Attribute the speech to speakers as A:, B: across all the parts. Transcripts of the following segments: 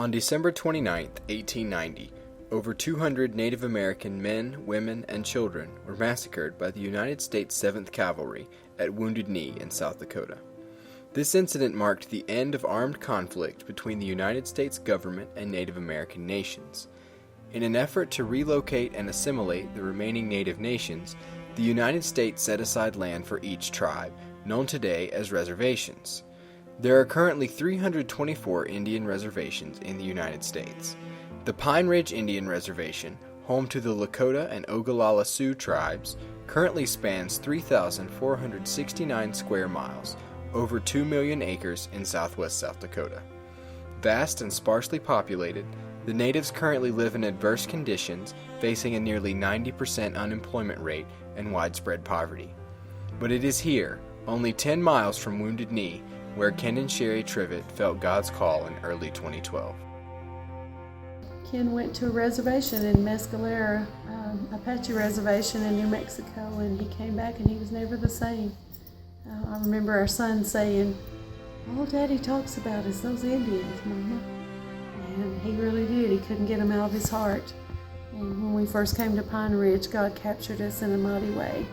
A: On December 29, 1890, over 200 Native American men, women, and children were massacred by the United States 7th Cavalry at Wounded Knee in South Dakota. This incident marked the end of armed conflict between the United States government and Native American nations. In an effort to relocate and assimilate the remaining Native nations, the United States set aside land for each tribe, known today as reservations. There are currently 324 Indian reservations in the United States. The Pine RIdge Indian Reservation, home to the Dakota and Ogallala Sioux tribes, currently spans 3,469 square miles, over 2 million acres in southwest South Dakota. Vast and sparsely populated, the natives currently live in adverse conditions, facing a nearly 90% unemployment rate and widespread poverty. But it is here, only 10 miles from Wounded Knee, where Ken and Sherry Trivette felt God's call in early 2012.
B: Ken went to a reservation in Mescalera, Apache Reservation in New Mexico, and he came back and he was never the same. I remember our son saying, "All Daddy talks about is those Indians, Mama." And he really did. He couldn't get them out of his heart. And when we first came to Pine RIdge, God captured us in a mighty way.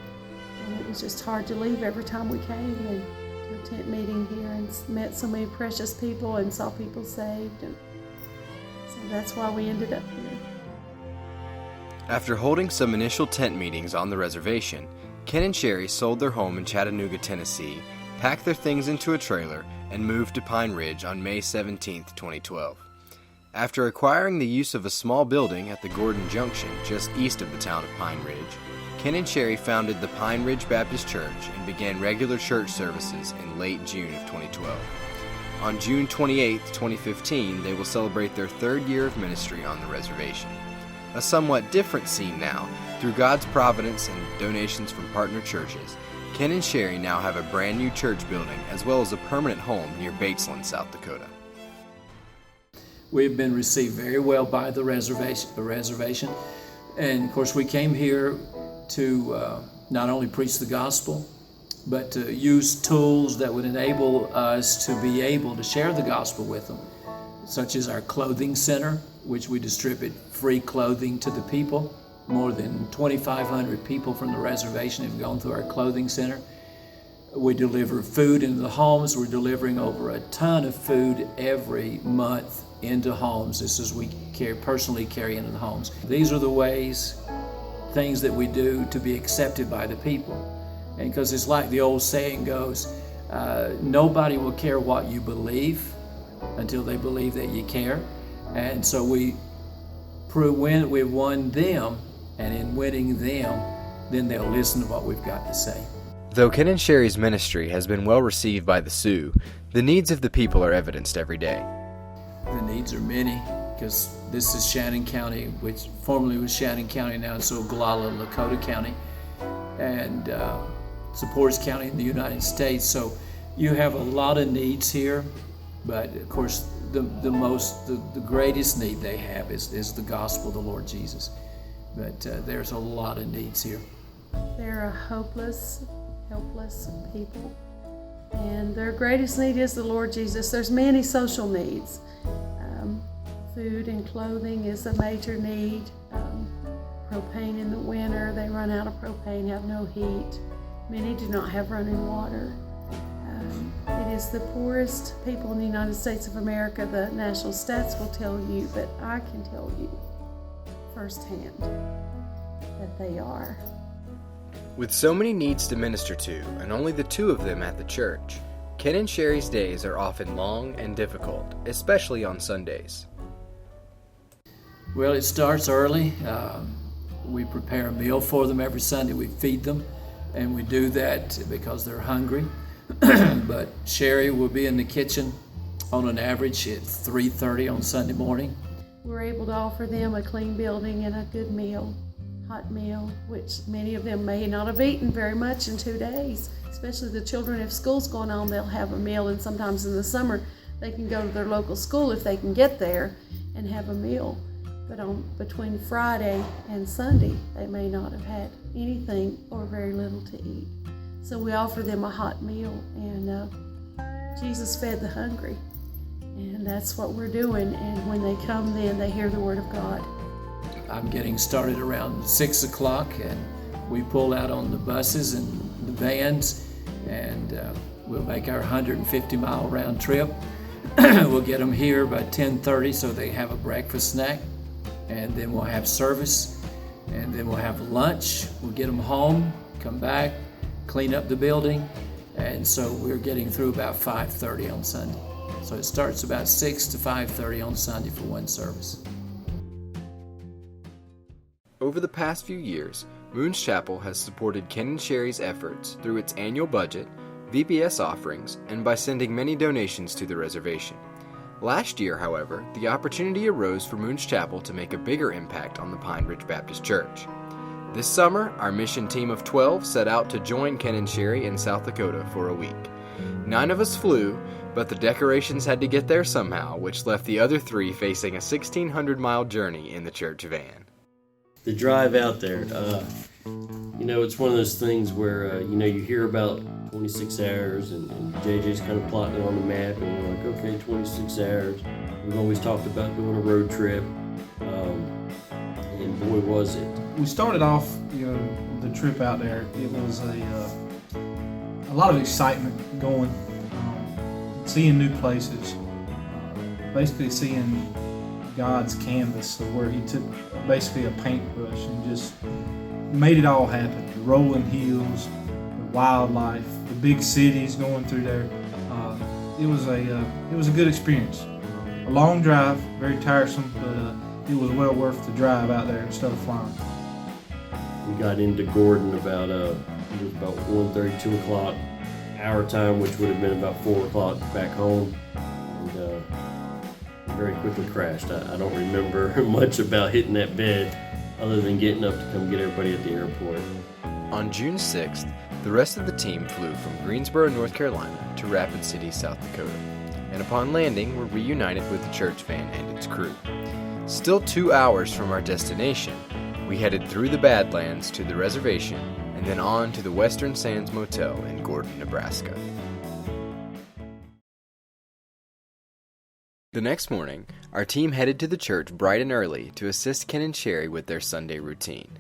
B: And it was just hard to leave every time we came and to a tent meeting here and met so many precious people and saw people saved. And so that's why we ended up here.
A: After holding some initial tent meetings on the reservation, Ken and Sherry sold their home in Chattanooga, Tennessee, packed their things into a trailer, and moved to Pine RIdge on May 17, 2012. After acquiring the use of a small building at the Gordon Junction just east of the town of Pine RIdge, Ken and Sherry founded the Pine Ridge Baptist Church and began regular church services in late June of 2012. On June 28, 2015, they will celebrate their third year of ministry on the reservation. A somewhat different scene now. Through God's providence and donations from partner churches, Ken and Sherry now have a brand new church building as well as a permanent home near Batesland, South Dakota.
C: We've been received very well by the reservation. And of course we came here to not only preach the gospel, but to use tools that would enable us to be able to share the gospel with them, such as our clothing center, which we distribute free clothing to the people. More than 2,500 people from the reservation have gone through our clothing center. We deliver food into the homes. We're delivering over a ton of food every month into homes. This is we personally carry into the homes. These are the ways, things that we do to be accepted by the people. And because it's like the old saying goes, nobody will care what you believe until they believe that you care. And so we've won them, and in winning them, then they'll listen to what we've got to say.
A: Though Ken and Sherry's ministry has been well received by the Sioux, the needs of the people are evidenced every day.
C: The needs are many, because this is Shannon County, which formerly was Shannon County, now it's Ogallala, Dakota County, and it's the poorest county in the United States. So you have a lot of needs here, but of course the greatest need they have is the gospel of the Lord Jesus. But there's a lot of needs here.
B: They're a hopeless, helpless people. And their greatest need is the Lord Jesus. There's many social needs. Food and clothing is a major need. Propane in the winter, they run out of propane, have no heat. Many do not have running water. It is the poorest people in the United States of America. The national stats will tell you, but I can tell you firsthand that they are.
A: With so many needs to minister to, and only the two of them at the church, Ken and Sherry's days are often long and difficult, especially on Sundays.
C: Well, it starts early. We prepare a meal for them every Sunday. We feed them, and we do that because they're hungry. But Sherry will be in the kitchen on an average at 3:30 on Sunday morning.
B: We're able to offer them a clean building and a good meal, hot meal, which many of them may not have eaten very much in 2 days. Especially the children, if school's going on, they'll have a meal, and sometimes in the summer they can go to their local school if they can get there and have a meal. But between Friday and Sunday, they may not have had anything or very little to eat. So we offer them a hot meal, and Jesus fed the hungry. And that's what we're doing. And when they come, then they hear the Word of God.
C: I'm getting started around 6 o'clock, and we pull out on the buses and the vans, and we'll make our 150-mile round trip. We'll get them here by 10:30 so they have a breakfast snack, and then we'll have service, and then we'll have lunch. We'll get them home, come back, clean up the building, and so we're getting through about 5:30 on Sunday. So it starts about 6 to 5:30 on Sunday for one service.
A: Over the past few years, Moons Chapel has supported Ken and Sherry's efforts through its annual budget, VBS offerings, and by sending many donations to the reservation. Last year, however, the opportunity arose for Moons Chapel to make a bigger impact on the Pine Ridge Baptist Church. This summer, our mission team of 12 set out to join Ken and Sherry in South Dakota for a week. 9 of us flew, but the decorations had to get there somehow, which left the other 3 facing a 1,600-mile journey in the church van.
D: The drive out there, it's one of those things where, you hear about 26 hours and JJ's kind of plotting it on the map, and we're like, okay, 26 hours. We've always talked about doing a road trip, and boy, was it.
E: We started off, the trip out there. It was a lot of excitement going, seeing new places, basically seeing God's canvas of where He took basically a paintbrush and just made it all happen. The rolling hills, the wildlife, the big cities going through there. It was a good experience. A long drive, very tiresome, but it was well worth the drive out there instead of flying.
D: We got into Gordon about it was about 1:30, 2 o'clock our time, which would have been about 4 o'clock back home, and very quickly crashed. I don't remember much about hitting that bed other than getting up to come get everybody at the airport.
A: On June 6th, the rest of the team flew from Greensboro, North Carolina to Rapid City, South Dakota, and upon landing were reunited with the church van and its crew. Still 2 hours from our destination, we headed through the Badlands to the reservation and then on to the Western Sands Motel in Gordon, Nebraska. The next morning, our team headed to the church bright and early to assist Ken and Sherry with their Sunday routine.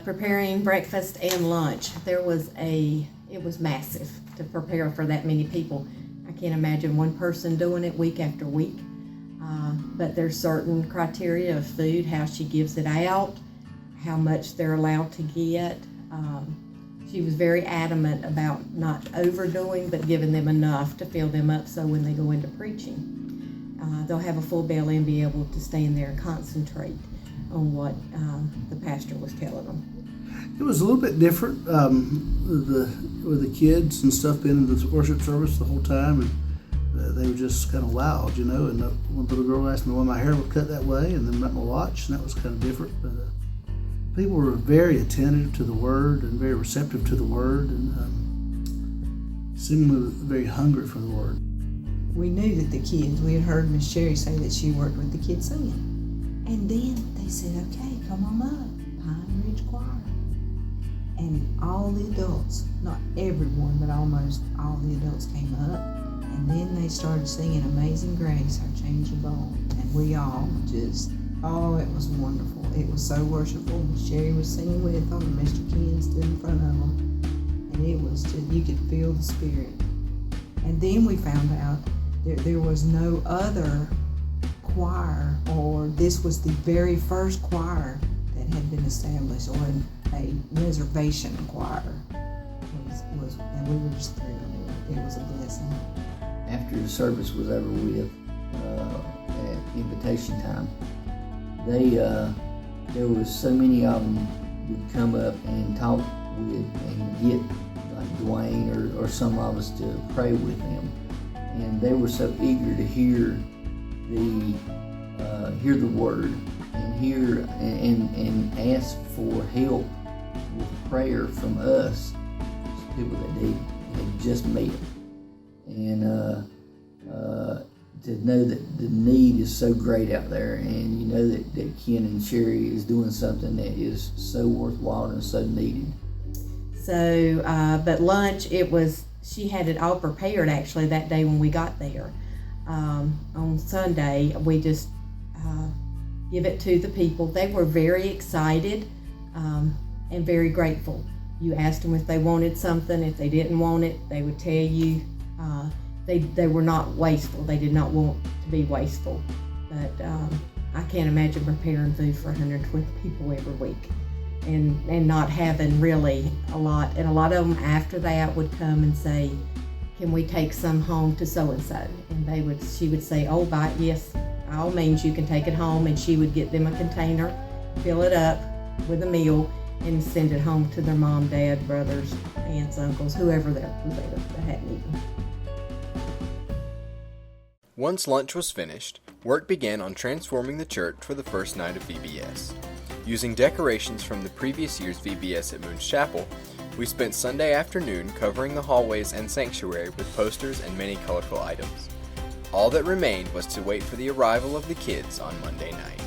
F: Preparing breakfast and lunch. It was massive to prepare for that many people. I can't imagine one person doing it week after week. But there's certain criteria of food, how she gives it out, how much they're allowed to get. She was very adamant about not overdoing, but giving them enough to fill them up so when they go into preaching, they'll have a full belly and be able to stand there and concentrate on what the pastor was telling them.
G: It was a little bit different with the kids and stuff being in the worship service the whole time, and they were just kind of wowed, and one little girl asked me why my hair was cut that way, and then about my watch, and that was kind of different. But people were very attentive to the Word and very receptive to the Word, and seemingly very hungry for the Word.
H: We knew that we had heard Miss Sherry say that she worked with the kids singing. And then they said, okay, come on up, Pine Ridge Choir. And all the adults, not everyone, but almost all the adults came up. And then they started singing Amazing Grace, Our Change of All. And we all just, it was wonderful. It was so worshipful. Miss Sherry was singing with them, and Mr. Ken stood in front of them. And it was just, you could feel the Spirit. And then we found out there was no other choir, or this was the very first choir that had been established, or a reservation choir. And we were just thrilled. It was a blessing.
I: After the service was over with, at invitation time, there was so many of them would come up and talk with and get like Dwayne or some of us to pray with them, and they were so eager to hear the word and hear and ask for help with prayer from us, people that they had just met, and to know that the need is so great out there, and you know that Ken and Sherry is doing something that is so worthwhile and so needed.
F: So, but lunch, she had it all prepared actually that day when we got there. on Sunday, we just give it to the people. They were very excited and very grateful. You asked them if they wanted something. If they didn't want it, they would tell you. They were not wasteful. They did not want to be wasteful. But I can't imagine preparing food for 120 people every week and not having really a lot. And a lot of them after that would come and say, can we take some home to so-and-so? And she would say, oh, yes, by all means, you can take it home. And she would get them a container, fill it up with a meal, and send it home to their mom, dad, brothers, aunts, uncles, whoever that hadn't eaten.
A: Once lunch was finished, work began on transforming the church for the first night of VBS. Using decorations from the previous year's VBS at Moon's Chapel, we spent Sunday afternoon covering the hallways and sanctuary with posters and many colorful items. All that remained was to wait for the arrival of the kids on Monday night.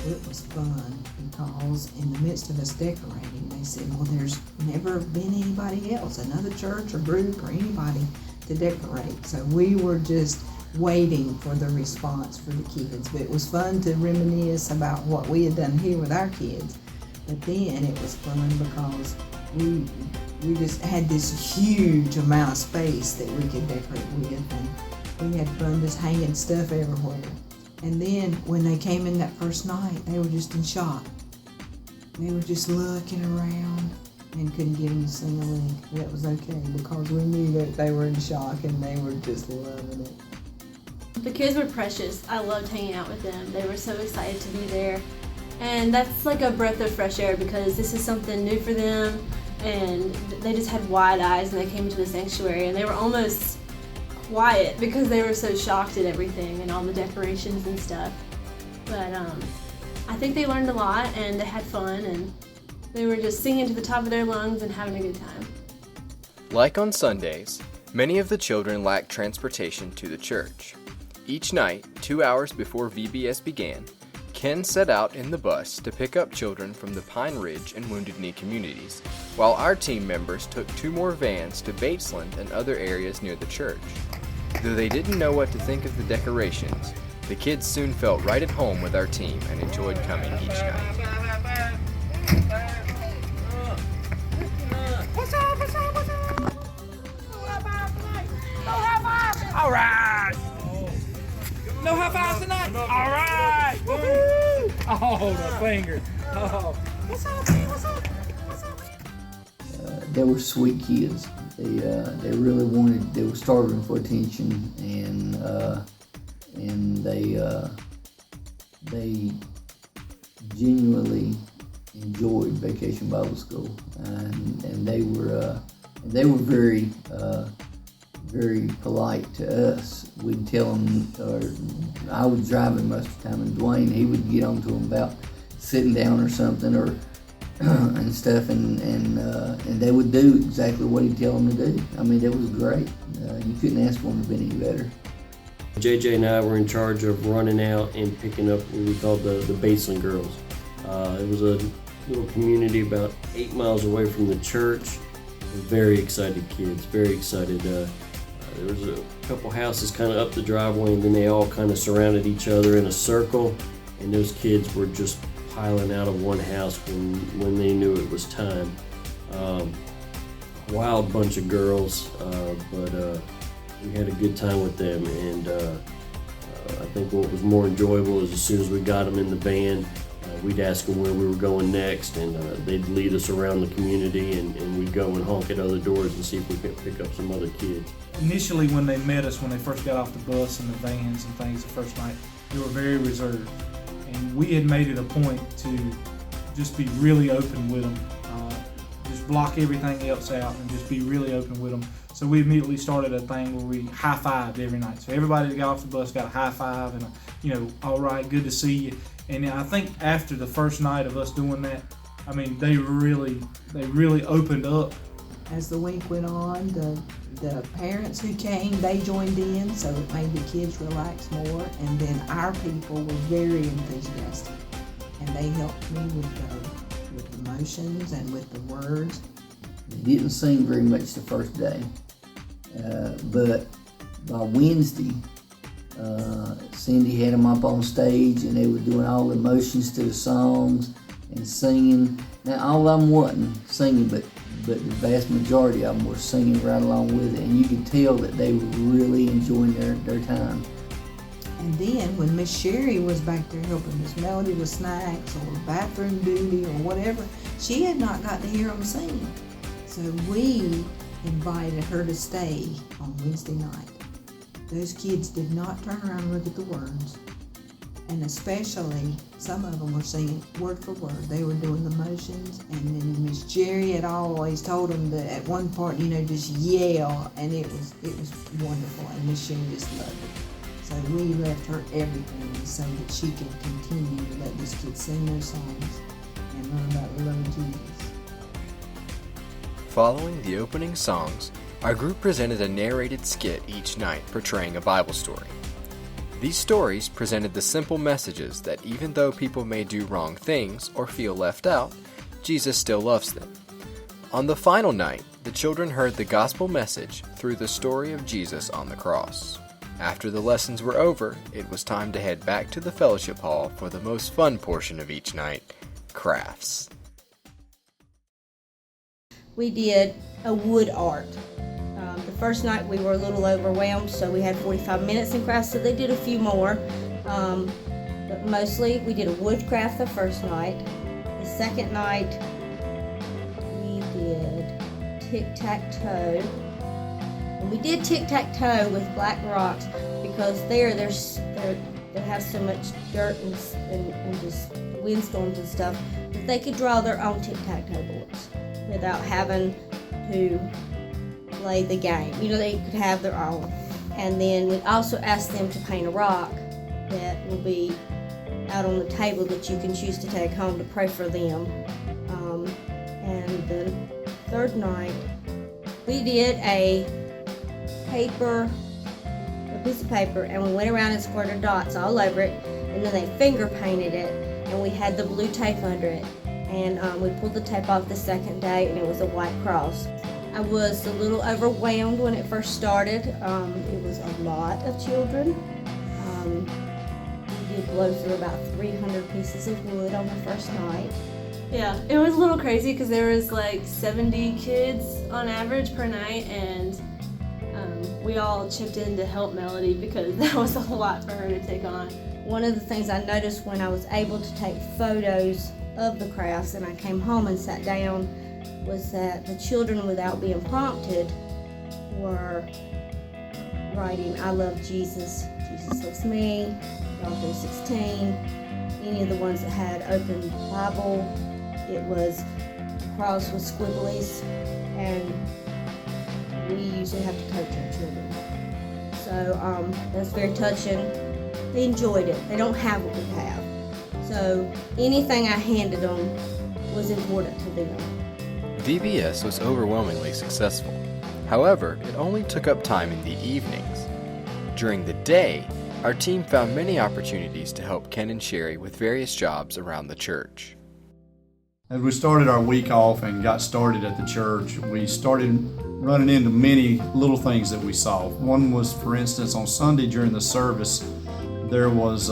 H: It was fun because in the midst of us decorating, they said, well, there's never been anybody else, another church or group or anybody to decorate. So we were just waiting for the response for the kids. But it was fun to reminisce about what we had done here with our kids. But then it was fun because we just had this huge amount of space that we could decorate with, and we had fun just hanging stuff everywhere. And then when they came in that first night, they were just in shock. They were just looking around and couldn't get them to sing a lick. That was okay because we knew that they were in shock and they were just loving it.
J: The kids were precious. I loved hanging out with them. They were so excited to be there. And that's like a breath of fresh air because this is something new for them, and they just had wide eyes when they came to the sanctuary, and they were almost quiet because they were so shocked at everything and all the decorations and stuff. But I think they learned a lot and they had fun, and they were just singing to the top of their lungs and having a good time.
A: Like on Sundays, many of the children lacked transportation to the church. Each night, 2 hours before VBS began, Ken set out in the bus to pick up children from the Pine RIdge and Wounded Knee communities, while our team members took 2 more vans to Batesland and other areas near the church. Though they didn't know what to think of the decorations, the kids soon felt right at home with our team and enjoyed coming each night.
K: What's up? No high five! All right! No high fives tonight? All right! Woo-hoo! Oh, the finger. Oh. What's up, man? What's up?
I: They were sweet kids. They really wanted. They were starving for attention, and they genuinely enjoyed Vacation Bible School, and they were very very polite to us. We'd tell them, or I was driving most of the time, and Dwayne, he would get on to them about sitting down or something, or and stuff, and they would do exactly what he'd tell them to do. I mean, that was great. You couldn't ask for them to be any better.
D: JJ and I were in charge of running out and picking up what we called the Batesland girls. It was a little community about 8 miles away from the church. Very excited kids, very excited. There was a couple houses kind of up the driveway, and then they all kind of surrounded each other in a circle, and those kids were just piling out of one house when they knew it was time. Wild bunch of girls, but we had a good time with them, and I think what was more enjoyable is as soon as we got them in the van, we'd ask them where we were going next, and they'd lead us around the community, and we'd go and honk at other doors and see if we could pick up some other kids.
E: Initially, when they met us, when they first got off the bus and the vans and things the first night, they were very reserved. And we had made it a point to just be really open with them, just block everything else out and just be really open with them. So we immediately started a thing where we high-fived every night. So everybody that got off the bus got a high-five and all right, good to see you. And I think after the first night of us doing that, I mean, they really opened up.
H: As the week went on, the parents who came, they joined in, so it made the kids relax more. And then our people were very enthusiastic, and they helped me with the motions and with the words.
I: They didn't sing very much the first day, but by Wednesday, Cindy had them up on stage and they were doing all the motions to the songs and singing. Now all of them wasn't singing, but the vast majority of them were singing right along with it, and you could tell that they were really enjoying their time.
H: And then when Miss Sherry was back there helping Miss Melody with snacks or bathroom duty or whatever, she had not got to hear them sing. So we invited her to stay on Wednesday night. Those kids did not turn around and look at the words. And especially, some of them were singing word for word. They were doing the motions, and then Miss Jerri had always told them that at one part, just yell, and it was wonderful, and Miss Sherri just loved it. So we left her everything so that she could continue to let these kids sing their songs and learn about the love of Jesus.
A: Following the opening songs, our group presented a narrated skit each night portraying a Bible story. These stories presented the simple messages that even though people may do wrong things or feel left out, Jesus still loves them. On the final night, the children heard the gospel message through the story of Jesus on the cross. After the lessons were over, it was time to head back to the fellowship hall for the most fun portion of each night, crafts.
L: We did a wood art. The first night we were a little overwhelmed, so we had 45 minutes in crafts, so they did a few more. But mostly we did a wood craft the first night. The second night we did tic-tac-toe. And we did tic-tac-toe with black rocks because they have so much dirt and just windstorms and stuff that they could draw their own tic-tac-toe boards without having to play the game. They could have their own. And then we also asked them to paint a rock that will be out on the table that you can choose to take home to pray for them. And the third night, we did a piece of paper, and we went around and squirted dots all over it, and then they finger painted it, and we had the blue tape under it. And we pulled the tape off the second day, and it was a white cross. I was a little overwhelmed when it first started. It was a lot of children. We did blow through about 300 pieces of wood on the first night.
J: Yeah, it was a little crazy because there was like 70 kids on average per night, and we all chipped in to help Melody because that was a lot for her to take on.
L: One of the things I noticed when I was able to take photos of the crafts and I came home and sat down was that the children, without being prompted, were writing, "I love Jesus," "Jesus loves me," John 3:16, any of the ones that had open Bible. It was cross with squigglies, and we usually have to coach our children. So that's very touching. They enjoyed it. They don't have what we have. So anything I handed them was important to them.
A: VBS was overwhelmingly successful. However, it only took up time in the evenings. During the day, our team found many opportunities to help Ken and Sherri with various jobs around the church.
M: As we started our week off and got started at the church, we started running into many little things that we saw. One was, for instance, on Sunday during the service, there was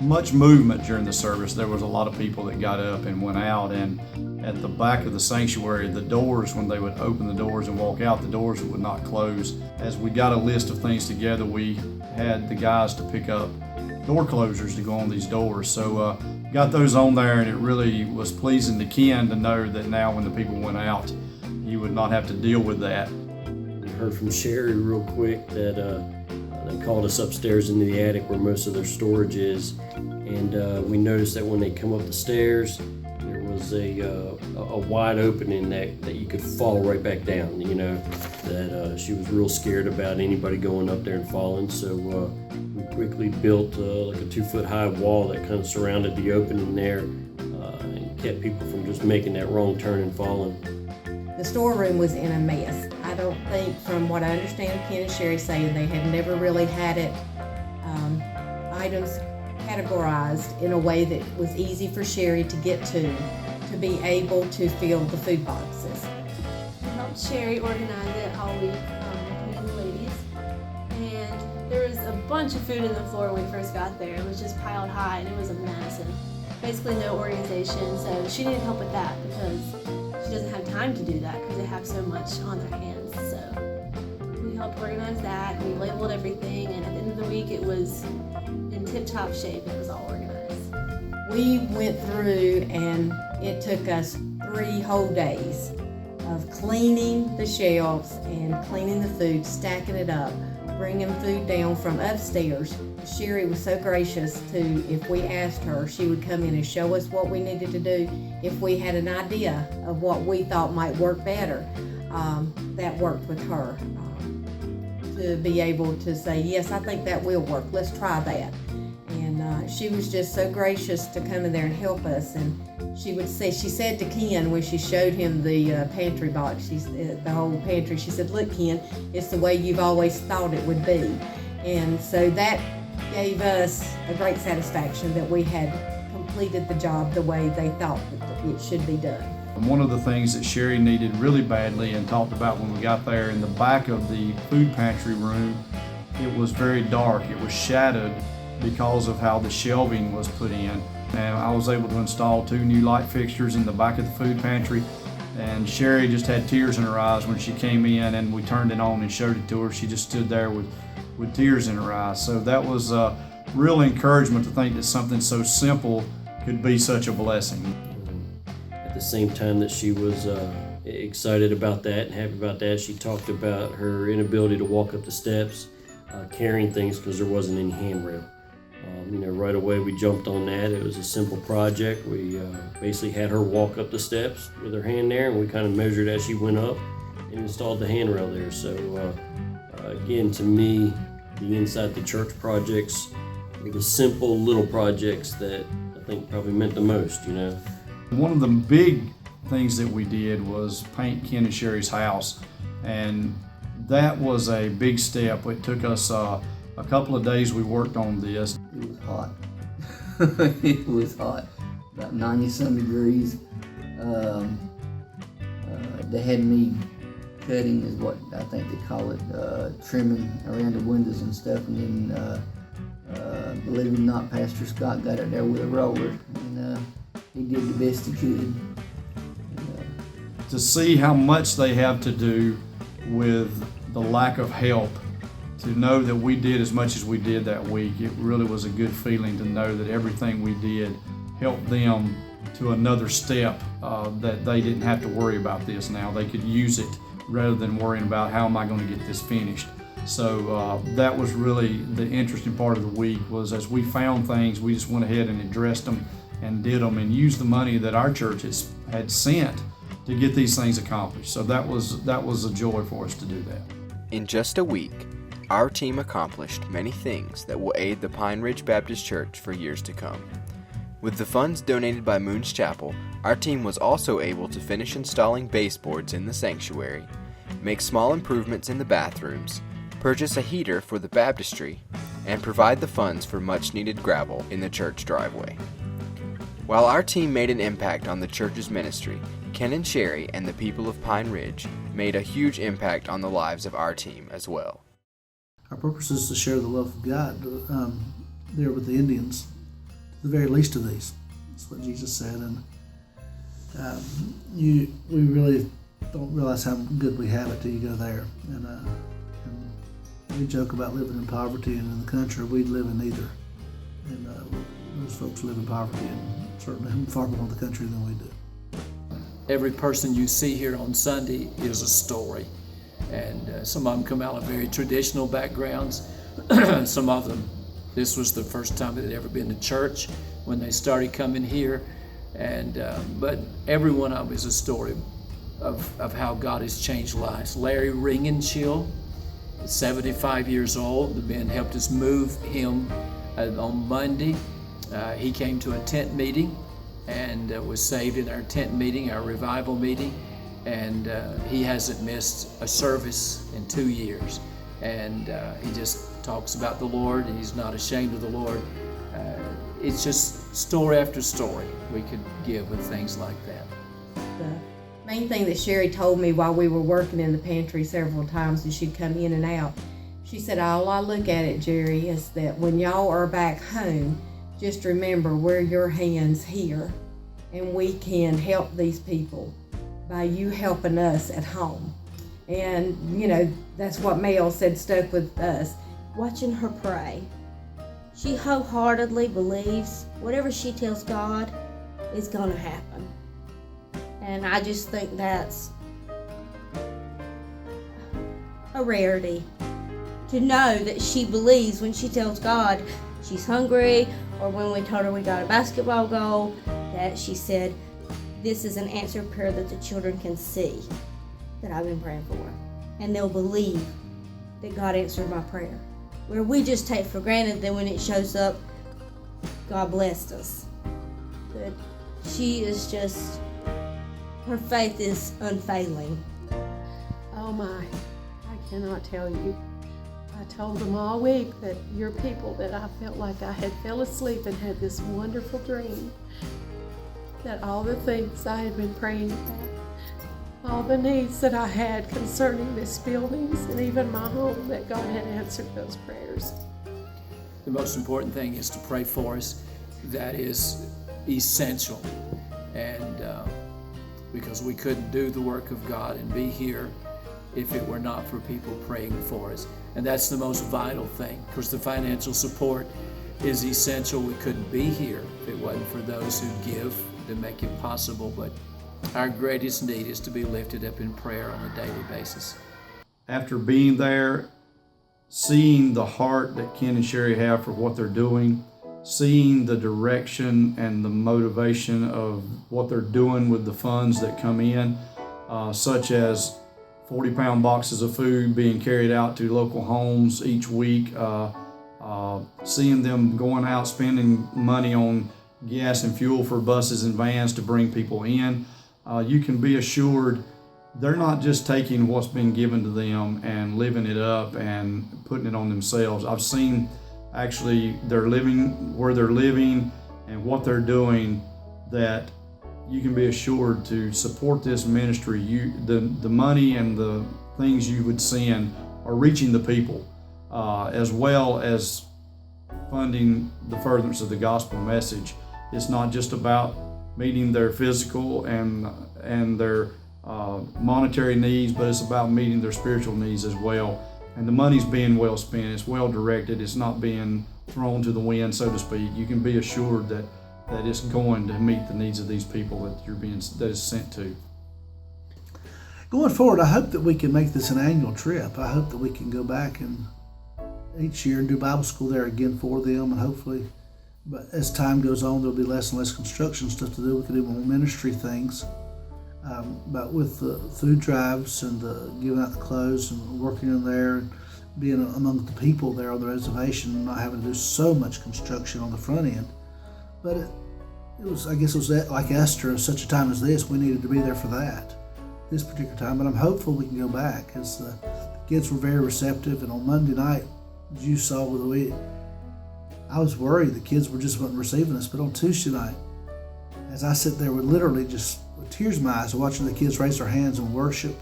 M: much movement during the service. There was a lot of people that got up and went out, and at the back of the sanctuary, the doors, when they would open the doors and walk out, the doors would not close. As we got a list of things together, we had the guys to pick up door closers to go on these doors. So got those on there, and it really was pleasing to Ken to know that now when the people went out, he would not have to deal with that.
D: We heard from Sherri real quick that they called us upstairs into the attic where most of their storage is, and we noticed that when they come up the stairs, there was a wide opening that you could fall right back down, that she was real scared about anybody going up there and falling. So we quickly built like a 2-foot high wall that kind of surrounded the opening there and kept people from just making that wrong turn and falling.
F: The storeroom was in a mess. I don't think, from what I understand Ken and Sherri saying, they had never really had it items categorized in a way that was easy for Sherri to get to be able to fill the food boxes.
J: I helped Sherri organize it all week with the ladies. There was a bunch of food in the floor when we first got there. It was just piled high and it was a mess and basically no organization. So she needed help with that because she doesn't have time to do that because they have so much on their hands. So we helped organize that. We labeled everything, and at the end of the week it was in tip-top shape. It was all organized.
F: We went through and it took us 3 whole days of cleaning the shelves and cleaning the food, stacking it up, bringing food down from upstairs. Sherry was so gracious to, if we asked her, she would come in and show us what we needed to do. If we had an idea of what we thought might work better, that worked with her. To be able to say, yes, I think that will work, let's try that. And she was just so gracious to come in there and help us. And she would say, she said to Ken when she showed him the pantry box, the whole pantry, she said, look Ken, it's the way you've always thought it would be. And so that gave us a great satisfaction that we had completed the job the way they thought that it should be done.
M: One of the things that Sherry needed really badly and talked about when we got there, in the back of the food pantry room, it was very dark. It was shadowed because of how the shelving was put in. And I was able to install 2 new light fixtures in the back of the food pantry. And Sherry just had tears in her eyes when she came in and we turned it on and showed it to her. She just stood there with tears in her eyes. So that was a real encouragement to think that something so simple could be such a blessing.
D: At the same time that she was excited about that and happy about that, she talked about her inability to walk up the steps, carrying things because there wasn't any handrail. Right away we jumped on that. It was a simple project. We basically had her walk up the steps with her hand there, and we kind of measured as she went up and installed the handrail there. So again, to me, the inside the church projects were the simple little projects that I think probably meant the most,
M: One of the big things that we did was paint Ken and Sherry's house, and that was a big step. It took us a couple of days we worked on this.
I: It was hot. It was hot, about 90-some degrees. They had me cutting, is what I think they call it, trimming around the windows and stuff, and then believe it or not, Pastor Scott got it there with a roller, and he did the best he could.
M: To see how much they have to do with the lack of help, to know that we did as much as we did that week, it really was a good feeling to know that everything we did helped them to another step, that they didn't have to worry about this now. They could use it rather than worrying about how am I going to get this finished. So that was really the interesting part of the week, was as we found things, we just went ahead and addressed them and did them and used the money that our church had sent to get these things accomplished. So that was a joy for us to do that.
A: In just a week, our team accomplished many things that will aid the Pine Ridge Baptist Church for years to come. With the funds donated by Moon's Chapel, our team was also able to finish installing baseboards in the sanctuary, make small improvements in the bathrooms, purchase a heater for the baptistry, and provide the funds for much-needed gravel in the church driveway. While our team made an impact on the church's ministry, Ken and Sherry and the people of Pine Ridge made a huge impact on the lives of our team as well.
G: Our purpose is to share the love of God there with the Indians, the very least of these. That's what Jesus said, and we really don't realize how good we have it till you go there. And we joke about living in poverty, and in the country we live in neither. And those folks live in poverty, and certainly far more in the country than we do.
C: Every person you see here on Sunday is a story, and some of them come out of very traditional backgrounds. Some of them, this was the first time they'd ever been to church when they started coming here, and but every one of them is a story of how God has changed lives. Larry Ringenchill is 75 years old. The men helped us move him on Monday. He came to a tent meeting and was saved in our tent meeting, our revival meeting, and he hasn't missed a service in 2 years. And he just talks about the Lord, and he's not ashamed of the Lord. It's just story after story we could give with things like that.
F: The main thing that Sherry told me while we were working in the pantry several times, and she'd come in and out, She said, all I look at it, Jerry, is that when y'all are back home, just remember we're your hands here, and we can help these people by you helping us at home. And, you know, that's what Mel said stuck with us.
L: Watching her pray, she wholeheartedly believes whatever she tells God is going to happen. And I just think that's a rarity, to know that she believes when she tells God she's hungry, or when we told her we got a basketball goal, that she said, this is an answered prayer that the children can see that I've been praying for. And they'll believe that God answered my prayer. Where we just take for granted that when it shows up, God blessed us. But she is just, her faith is unfailing.
B: Oh my, I cannot tell you. I told them all week that you're people that I felt like I had fell asleep and had this wonderful dream. That all the things I had been praying about, all the needs that I had concerning this buildings and even my home, that God had answered those prayers.
C: The most important thing is to pray for us. That is essential. And because we couldn't do the work of God and be here if it were not for people praying for us. And that's the most vital thing. Of course, the financial support is essential. We couldn't be here if it wasn't for those who give to make it possible. But our greatest need is to be lifted up in prayer on a daily basis.
M: After being there, seeing the heart that Ken and Sherry have for what they're doing, seeing the direction and the motivation of what they're doing with the funds that come in, such as 40-pound boxes of food being carried out to local homes each week, seeing them going out spending money on gas and fuel for buses and vans to bring people in, you can be assured they're not just taking what's been given to them and living it up and putting it on themselves. I've seen actually they're living where they're living and what they're doing, that you can be assured to support this ministry. The money and the things you would send are reaching the people, as well as funding the furtherance of the gospel message. It's not just about meeting their physical and their monetary needs, but it's about meeting their spiritual needs as well. And the money's being well spent. It's well directed. It's not being thrown to the wind, so to speak. You can be assured that it's going to meet the needs of these people that is sent to.
G: Going forward, I hope that we can make this an annual trip. I hope that we can go back and each year and do Bible school there again for them, and hopefully, but as time goes on, there'll be less and less construction stuff to do. We can do more ministry things. But with the food drives and the giving out the clothes and working in there and being among the people there on the reservation, not having to do so much construction on the front end. But it was, I guess it was like Esther, at such a time as this, we needed to be there for that, this particular time. But I'm hopeful we can go back, because the kids were very receptive. And on Monday night, as you saw with the week, I was worried the kids were just wasn't receiving us. But on Tuesday night, as I sit there with literally just with tears in my eyes, watching the kids raise their hands and worship,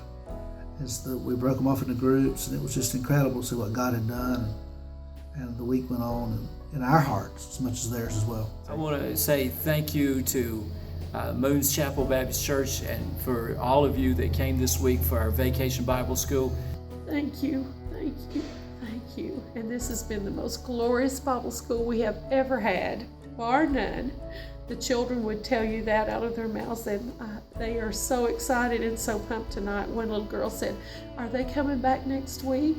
G: we broke them off into groups, and it was just incredible to see what God had done. And the week went on, and in our hearts as much as theirs as well.
C: I want to say thank you to Moons Chapel Baptist Church, and for all of you that came this week for our Vacation Bible School.
B: Thank you, thank you, thank you. And this has been the most glorious Bible school we have ever had, bar none. The children would tell you that out of their mouths, and they are so excited and so pumped tonight. One little girl said, "Are they coming back next week?"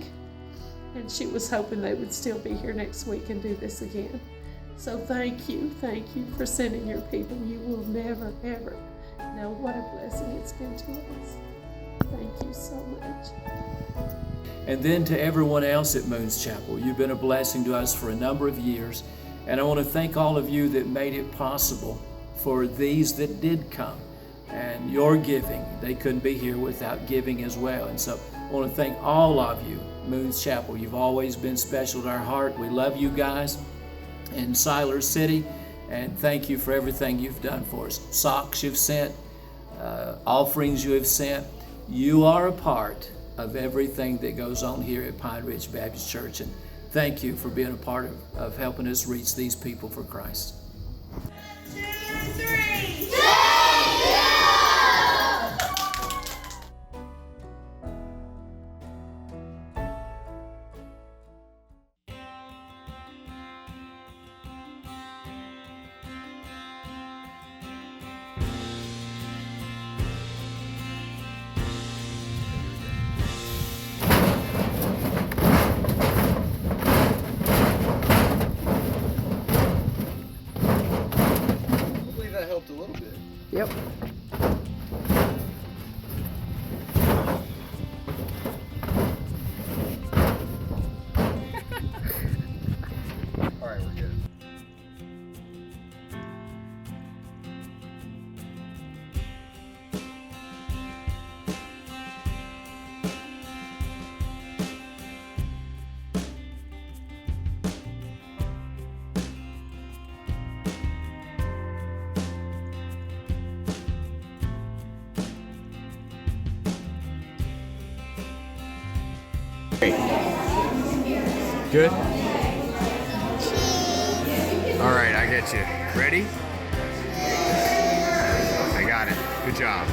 B: And she was hoping they would still be here next week and do this again. So thank you for sending your people. You will never, ever know what a blessing it's been to us. Thank you so much.
C: And then to everyone else at Moons Chapel, you've been a blessing to us for a number of years. And I want to thank all of you that made it possible for these that did come. And your giving, they couldn't be here without giving as well. And so I want to thank all of you, Moons Chapel. You've always been special to our heart. We love you guys in Siler City, and thank you for everything you've done for us. Socks you've sent, offerings you have sent. You are a part of everything that goes on here at Pine Ridge Baptist Church. And thank you for being a part of helping us reach these people for Christ.
A: Helped a little bit.
B: Yep.
A: All right, we're good. Good? All right, I get you. Ready? I got it. Good job.